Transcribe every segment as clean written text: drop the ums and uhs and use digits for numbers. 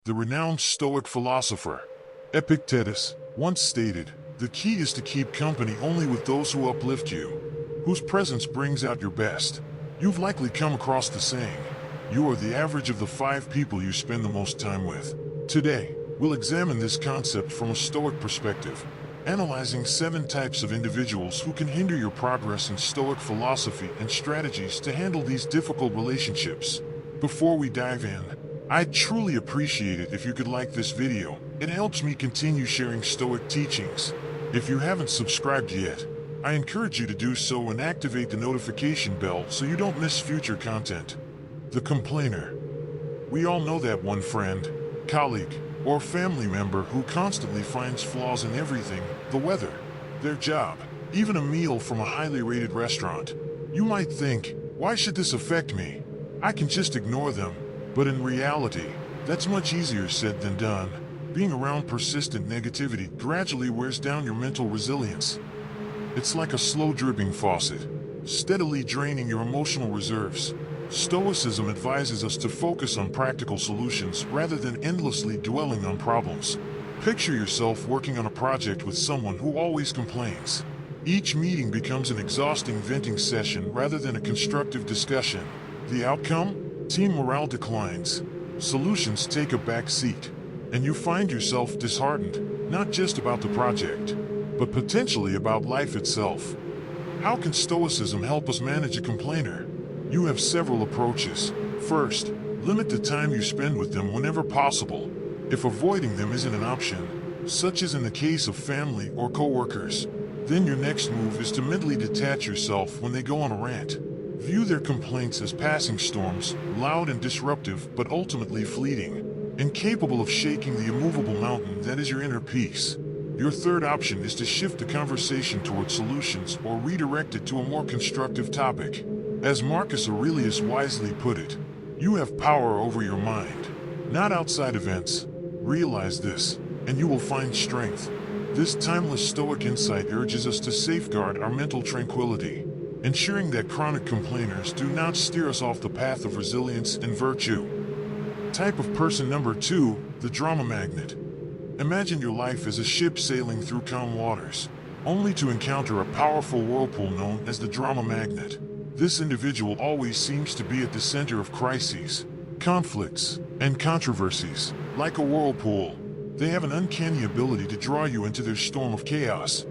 The renowned Stoic philosopher Epictetus once stated, "The key is to keep company only with those who uplift you, whose presence brings out your best." You've likely come across the saying, "You are the average of the 5 people you spend the most time with." Today, we'll examine this concept from a Stoic perspective, analyzing 7 types of individuals who can hinder your progress in Stoic philosophy and strategies to handle these difficult relationships. Before we dive in, I'd truly appreciate it if you could like this video. It helps me continue sharing Stoic teachings. If you haven't subscribed yet, I encourage you to do so and activate the notification bell so you don't miss future content. The complainer. We all know that one friend, colleague, or family member who constantly finds flaws in everything: the weather, their job, even a meal from a highly rated restaurant. You might think, why should this affect me? I can just ignore them. But in reality, that's much easier said than done. Being around persistent negativity gradually wears down your mental resilience. It's like a slow dripping faucet, steadily draining your emotional reserves. Stoicism advises us to focus on practical solutions rather than endlessly dwelling on problems. Picture yourself working on a project with someone who always complains. Each meeting becomes an exhausting venting session rather than a constructive discussion. The outcome? Team morale declines, solutions take a back seat, and you find yourself disheartened, not just about the project, but potentially about life itself. How can Stoicism help us manage a complainer? You have several approaches. First, limit the time you spend with them whenever possible. If avoiding them isn't an option, such as in the case of family or coworkers, then your next move is to mentally detach yourself when they go on a rant. View their complaints as passing storms, loud and disruptive, but ultimately fleeting, incapable of shaking the immovable mountain that is your inner peace. Your third option is to shift the conversation toward solutions or redirect it to a more constructive topic. As Marcus Aurelius wisely put it, you have power over your mind, not outside events. Realize this, and you will find strength. This timeless Stoic insight urges us to safeguard our mental tranquility, ensuring that chronic complainers do not steer us off the path of resilience and virtue. Type of person number 2, the drama magnet. Imagine your life as a ship sailing through calm waters, only to encounter a powerful whirlpool known as the drama magnet. This individual always seems to be at the center of crises, conflicts, and controversies. Like a whirlpool, they have an uncanny ability to draw you into their storm of chaos.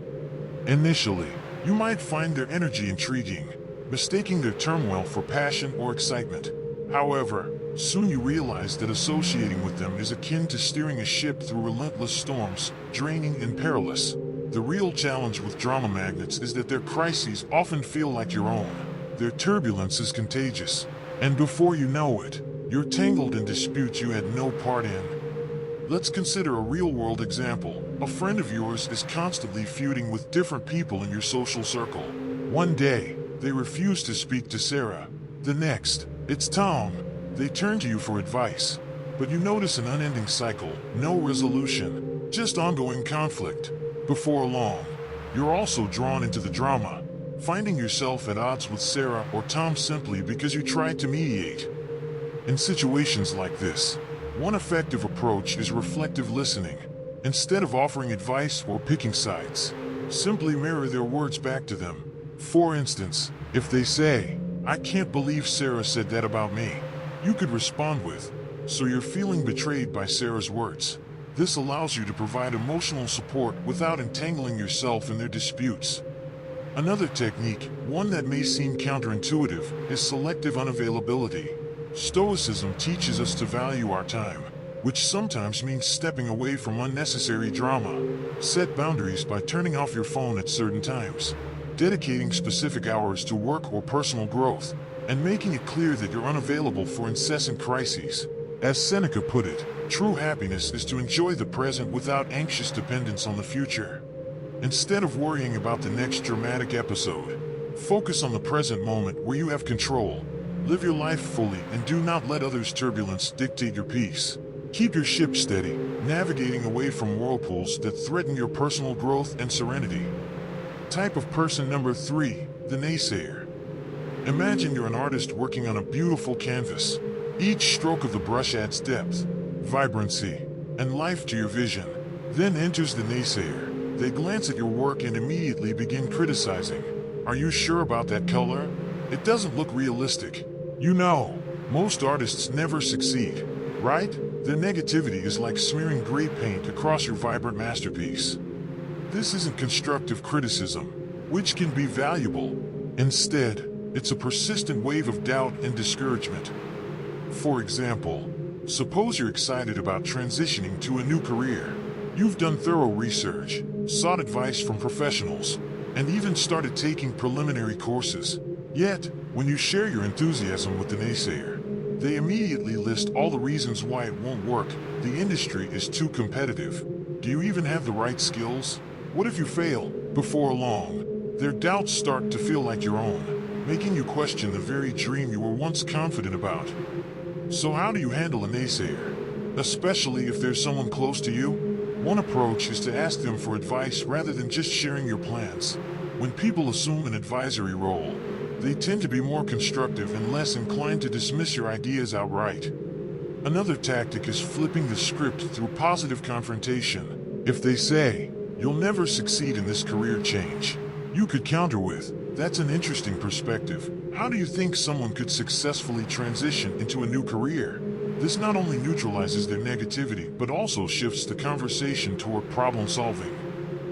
Initially, you might find their energy intriguing, mistaking their turmoil for passion or excitement. However, soon you realize that associating with them is akin to steering a ship through relentless storms, draining and perilous. The real challenge with drama magnets is that their crises often feel like your own. Their turbulence is contagious, and before you know it, you're tangled in disputes you had no part in. Let's consider a real-world example. A friend of yours is constantly feuding with different people in your social circle. One day, they refuse to speak to Sarah. The next, it's Tom. They turn to you for advice. But you notice an unending cycle, no resolution, just ongoing conflict. Before long, you're also drawn into the drama, finding yourself at odds with Sarah or Tom simply because you tried to mediate. In situations like this, one effective approach is reflective listening. Instead of offering advice or picking sides, simply mirror their words back to them. For instance, if they say, "I can't believe Sarah said that about me," you could respond with, "So you're feeling betrayed by Sarah's words." This allows you to provide emotional support without entangling yourself in their disputes. Another technique, one that may seem counterintuitive, is selective unavailability. Stoicism teaches us to value our time, which sometimes means stepping away from unnecessary drama. Set boundaries by turning off your phone at certain times, dedicating specific hours to work or personal growth, and making it clear that you're unavailable for incessant crises. As Seneca put it, true happiness is to enjoy the present without anxious dependence on the future. Instead of worrying about the next dramatic episode, focus on the present moment where you have control. Live your life fully and do not let others' turbulence dictate your peace. Keep your ship steady, navigating away from whirlpools that threaten your personal growth and serenity. Type of person number 3, the naysayer. Imagine you're an artist working on a beautiful canvas. Each stroke of the brush adds depth, vibrancy, and life to your vision. Then enters the naysayer. They glance at your work and immediately begin criticizing. Are you sure about that color? It doesn't look realistic. You know, most artists never succeed, right? Their negativity is like smearing gray paint across your vibrant masterpiece. This isn't constructive criticism, which can be valuable. Instead, it's a persistent wave of doubt and discouragement. For example, suppose you're excited about transitioning to a new career. You've done thorough research, sought advice from professionals, and even started taking preliminary courses. Yet, when you share your enthusiasm with the naysayer, they immediately list all the reasons why it won't work. The industry is too competitive. Do you even have the right skills? What if you fail? Before long, their doubts start to feel like your own, making you question the very dream you were once confident about. So how do you handle a naysayer? Especially if there's someone close to you? One approach is to ask them for advice rather than just sharing your plans. When people assume an advisory role, they tend to be more constructive and less inclined to dismiss your ideas outright. Another tactic is flipping the script through positive confrontation. If they say, "You'll never succeed in this career change," you could counter with, "That's an interesting perspective. How do you think someone could successfully transition into a new career?" This not only neutralizes their negativity, but also shifts the conversation toward problem solving.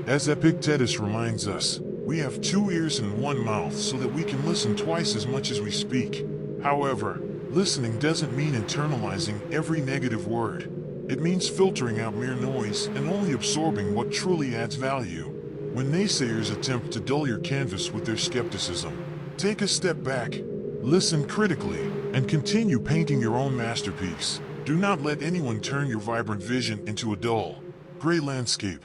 As Epictetus reminds us, we have 2 ears and 1 mouth so that we can listen twice as much as we speak. However, listening doesn't mean internalizing every negative word. It means filtering out mere noise and only absorbing what truly adds value. When naysayers attempt to dull your canvas with their skepticism, take a step back, listen critically, and continue painting your own masterpiece. Do not let anyone turn your vibrant vision into a dull, gray landscape.